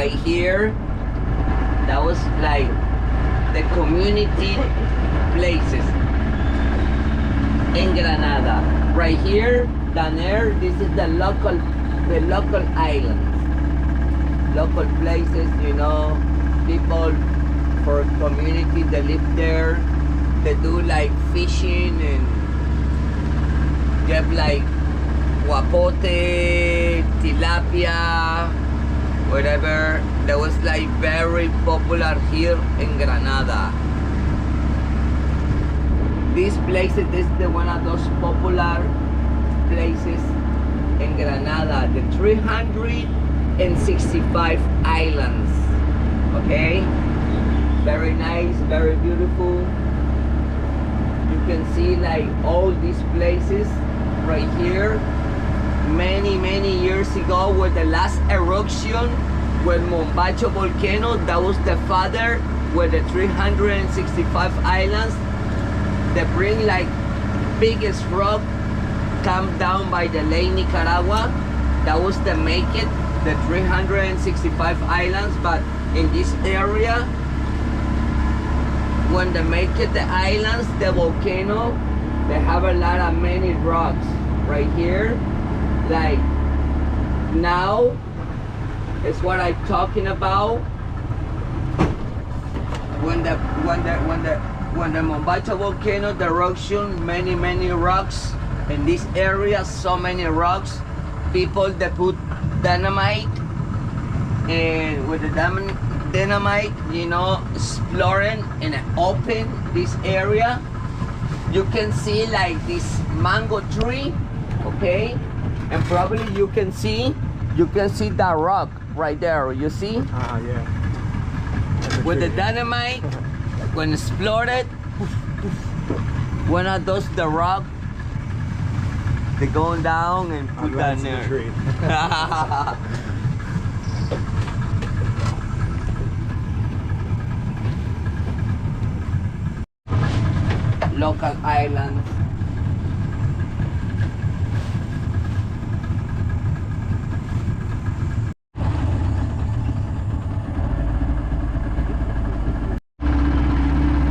right here, that was like the community places in Granada. Right here, down there, this is the local islands, local places, you know, people for community that live there. They do like fishing and get like guapote, tilapia, whatever. That was like very popular here in Granada. These places, this is one of those popular places in Granada, the 365 islands. Okay, very nice, very beautiful. You can see like all these places right here. Many years ago, with the last eruption with Mombacho volcano, that was the father with the 365 islands. They bring like biggest rock come down by the lake Nicaragua. That was the make it, the 365 islands. But in this area, when they make it the islands, the volcano, they have a lot of many rocks right here. Like now is what I'm talking about. When the Mombacho volcano, the eruption, many rocks in this area, so many rocks. People that put dynamite, and with the dynamite, you know, exploring and open this area. You can see like this mango tree, okay, and probably you can see that rock right there. You see? Yeah. With the dynamite, when exploded, one of those the rock, they going down and put that there. The tree. Local islands.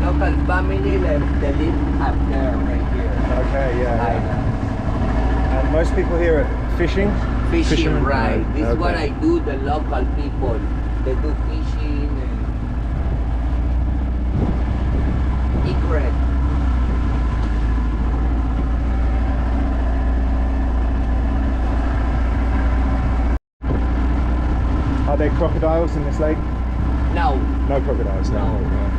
Local family they live up there right here. Okay, yeah. Island. And most people here are fishing? Fishing, Fishermen? right. This is Okay. what I do, the local people. They do fishing and egret. Are there crocodiles in this lake? No. No crocodiles, no. No.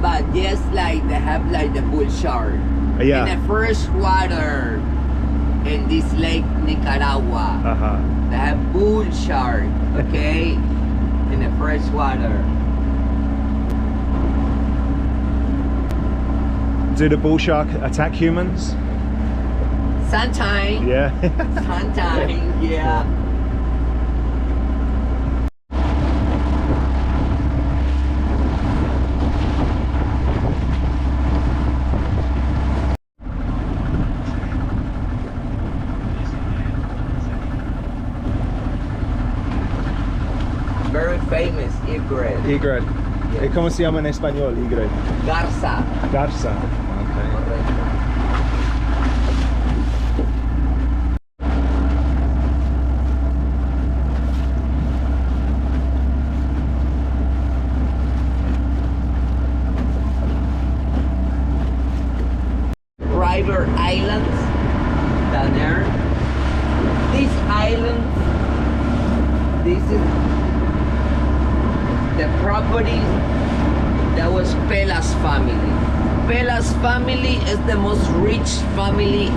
But yes, like they have like the bull shark. Yeah. In the first water in this lake Nicaragua, they have bull shark, okay? In the fresh water. Do the bull shark attack humans? Sometimes. Yeah. Sometimes, yeah. Very famous egret. Egret. Yes. ¿Cómo se llama en español, egret? Garza. Garza. Okay. Correcto. Private islands down there. These islands, this is the property that was Pela's family. Pela's family is the most rich family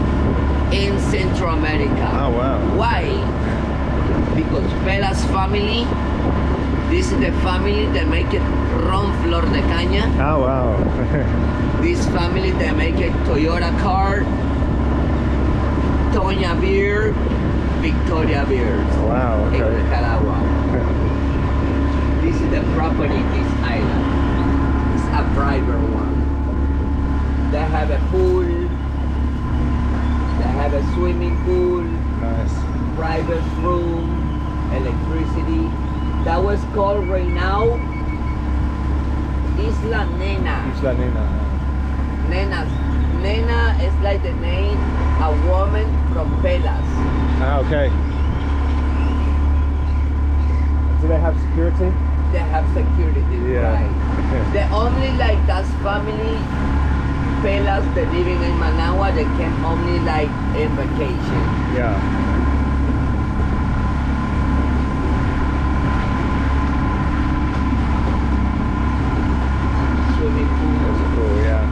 in Central America. Oh, wow. Why? Because Pela's family, this is the family that make it ron flor de caña. Oh, wow. This family that make it Toyota car, Toña beer, Victoria beers. Wow, In okay. Nicaragua. This is the property, this island. It's a private one. They have a pool. They have a swimming pool, Nice. private room, electricity. That was called right now Isla Nena. Isla Nena. Nena is like the name a woman from Pelas. Ah, okay. Do they have security? They have security, Yeah. right? The only like that family Pelas that living in Managua, they came only like in vacation. Yeah. Swimming pool. That's cool, yeah.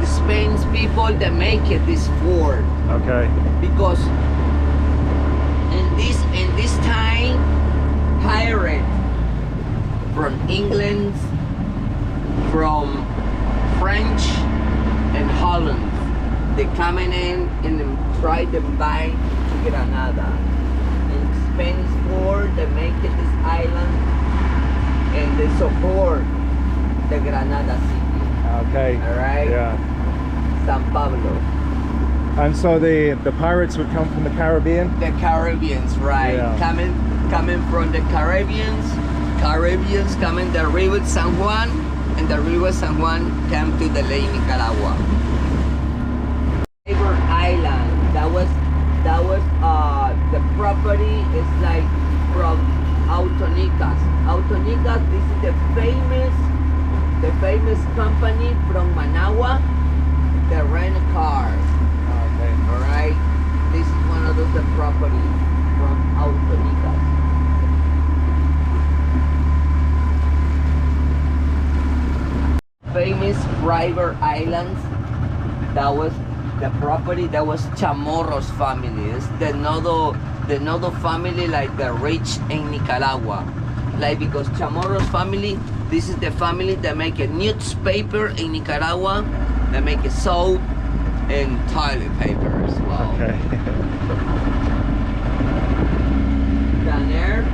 The Spain's people they make it this fort Okay. because in this time pirate from England, from French and Holland they coming in and try to buy to Granada. In Spanish fort they make it this island and they support the Granada city. Okay. All right. Yeah. San Pablo. And so the pirates would come from the Caribbean? The Caribbeans, right? Yeah. Coming from the Caribbeans coming the river San Juan, and the river San Juan came to the Lake Nicaragua. River Island. That was the property is like from Autonicas. Autonicas. This is the famous company from Managua. They rent cars. Okay. All right, this is one of those property from Autonicas. Famous River Islands. That was the property. That was Chamorro's family. It's the Nodo family, like the rich in Nicaragua. Like because Chamorro's family, this is the family that make a newspaper in Nicaragua. They make a soap and toilet paper as well. Okay. Down there,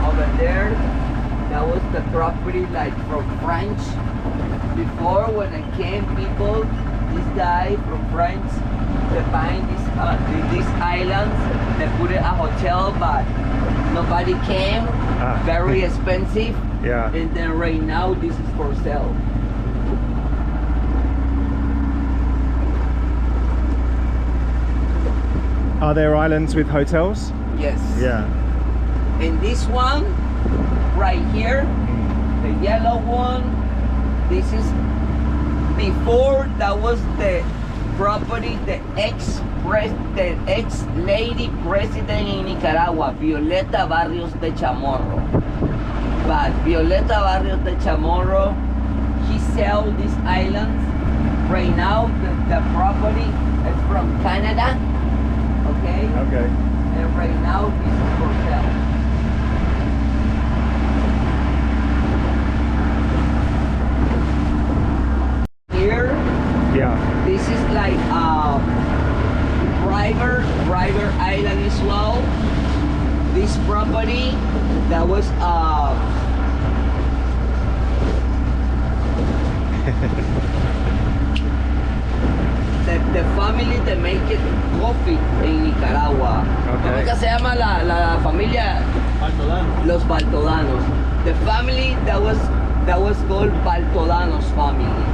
over there, that was the property like from French. Before when I came, people, this guy from France, they find these islands, they put it a hotel, but nobody came. Very expensive. Yeah. And then right now this is for sale. Are there islands with hotels? Yes. Yeah. And this one right here, the yellow one, this is before that was the property the ex-lady president in Nicaragua, Violeta Barrios de Chamorro. But Violeta Barrios de Chamorro, he sell these islands. Right now the property is from Canada. Okay? Okay. And right now this is for sale. Here, Yeah. this is like River Island as well. This property that was the family that make it coffee en Nicaragua. Okay. ¿Cómo es que se llama la familia? Baltodano. Los Baltodanos. The family that was called Baltodanos family.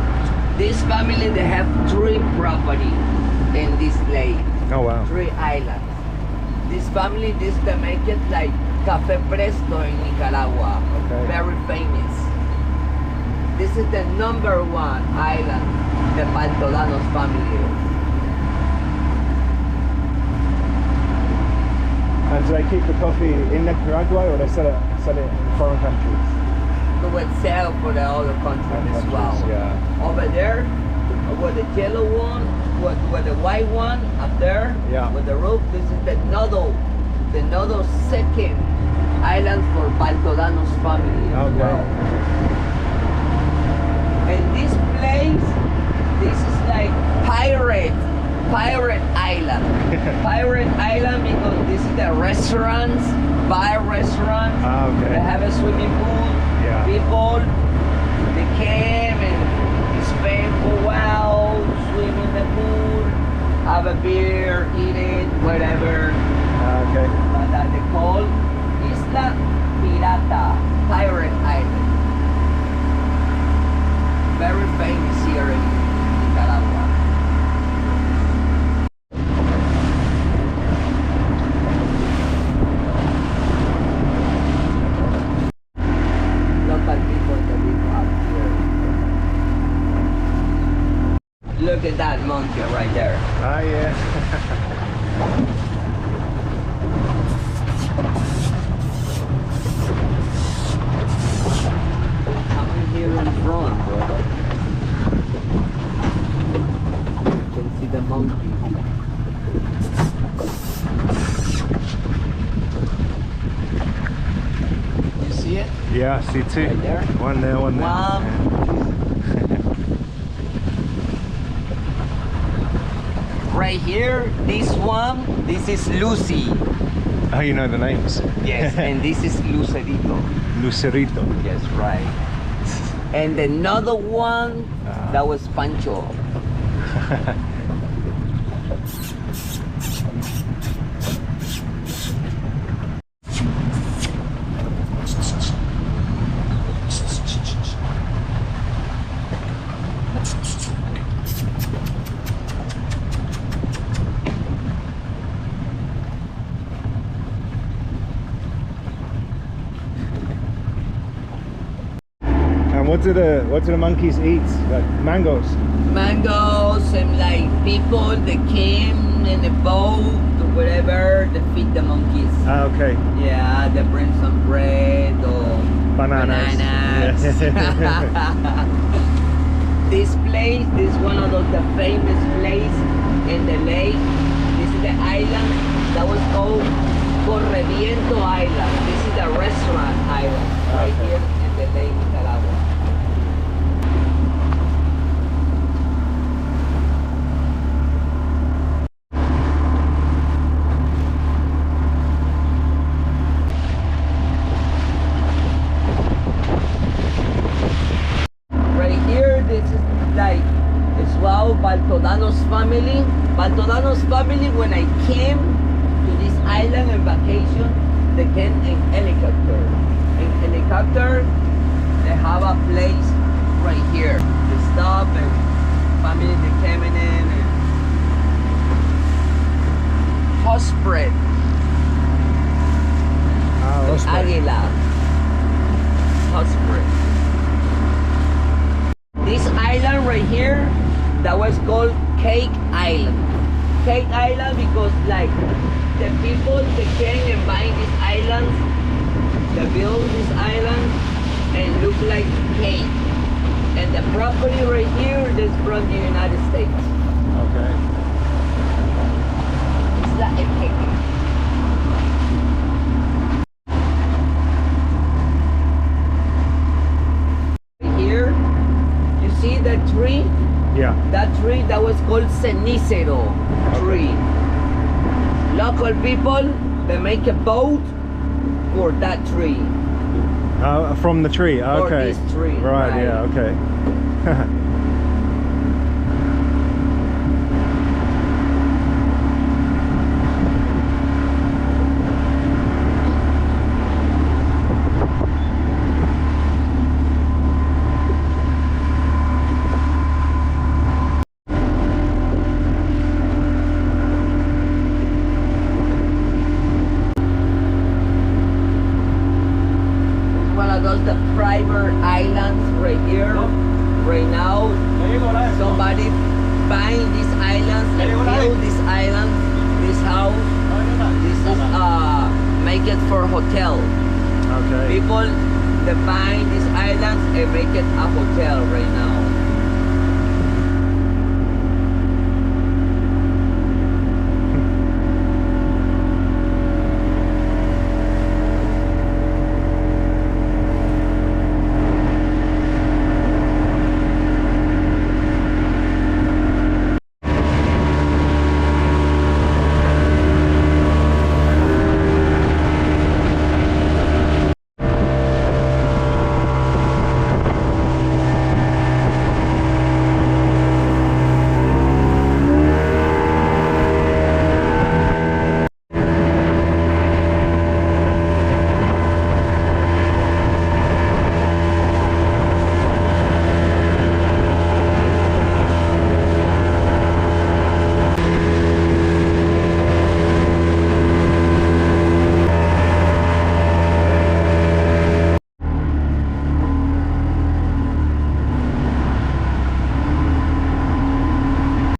This family they have 3 property in this lake. Oh wow. 3 islands. This family this they make it like Café Presto in Nicaragua. Okay. Very famous. This is the #1 island, the Baltodanos family. And do they keep the coffee in Nicaragua or they sell it in foreign countries? They would sell for the other countries as well. Yeah. Over there, with the yellow one, with the white one up there, Yeah. with the roof, this is the Nodo second island for Baltodanos family as Okay. well. And this place, this is like Pirate Island. Pirate Island because this is the restaurants, bar restaurants. Okay. They have a swimming pool. Yeah. People, they came and spend a while, swim in the pool, have a beer, eat it, whatever. Okay. That they call Isla Pirata, Pirate Island. Very famous here in Nicaragua. Local people that live up here. Look at that monkey right there. Ah, yeah. I'm here in front, bro. You can see the monkey. You see it? Yeah, I see two. Right there? One there, one there. Right here, this one, this is Lucy. Oh, you know the names. Yes, and this is Lucerito. Lucerito. Yes, right. And another one, that was Pancho. What do the monkeys eat? Like mangoes? Mangoes and like people that came in a boat or whatever, they feed the monkeys. Ah, okay. Yeah, they bring some bread or Bananas. This place, this is one of the famous place in the lake. This is the island that was called Correviento Island. This is the restaurant island right Okay. here in the lake Nicaragua. Baltodano's family. Baltodano's family, when I came to this island on vacation, they came in helicopter. In helicopter, they have a place right here. They stop and family they came in and Hospred. Águila. Hospred. This island right here, that was called Cake Island. Cake Island because like the people that came and buying these islands, they build this island and look like cake. And the property right here is from the United States. Okay. It's like a cake. Here, you see that tree? Yeah. That tree that was called cenicero tree. Local people, they make a boat for that tree. From the tree. For Okay. this tree. Right. Yeah. Okay. The private islands right here. Right now, somebody buying these islands and build this island, this house. This is make it for hotel. Okay. People that buy these islands and make it a hotel right now.